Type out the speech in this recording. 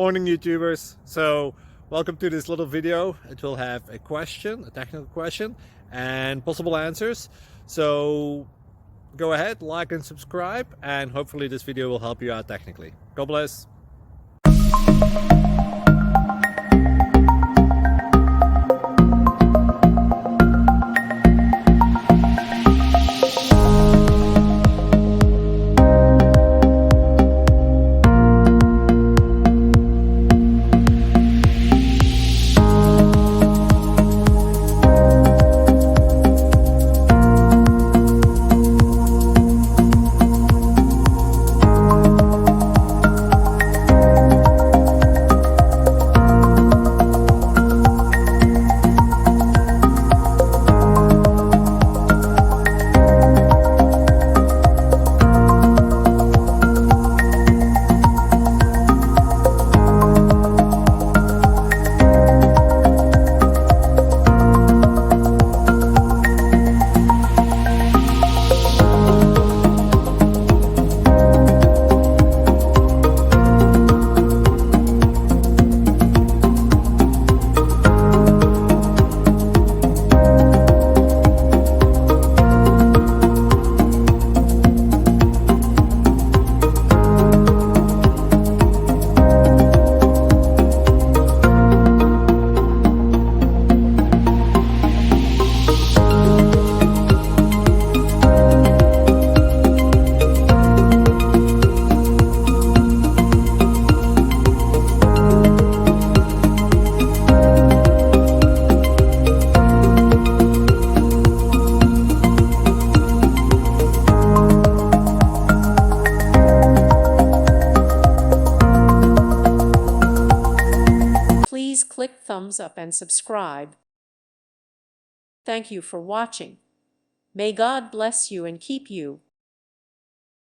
Morning YouTubers. So welcome to this little video. It will have a question, a technical question, and possible answers. So go ahead, like and subscribe, and hopefully this video will help you out technically. God bless. Please click thumbs up and subscribe. Thank you for watching. May God bless you and keep you.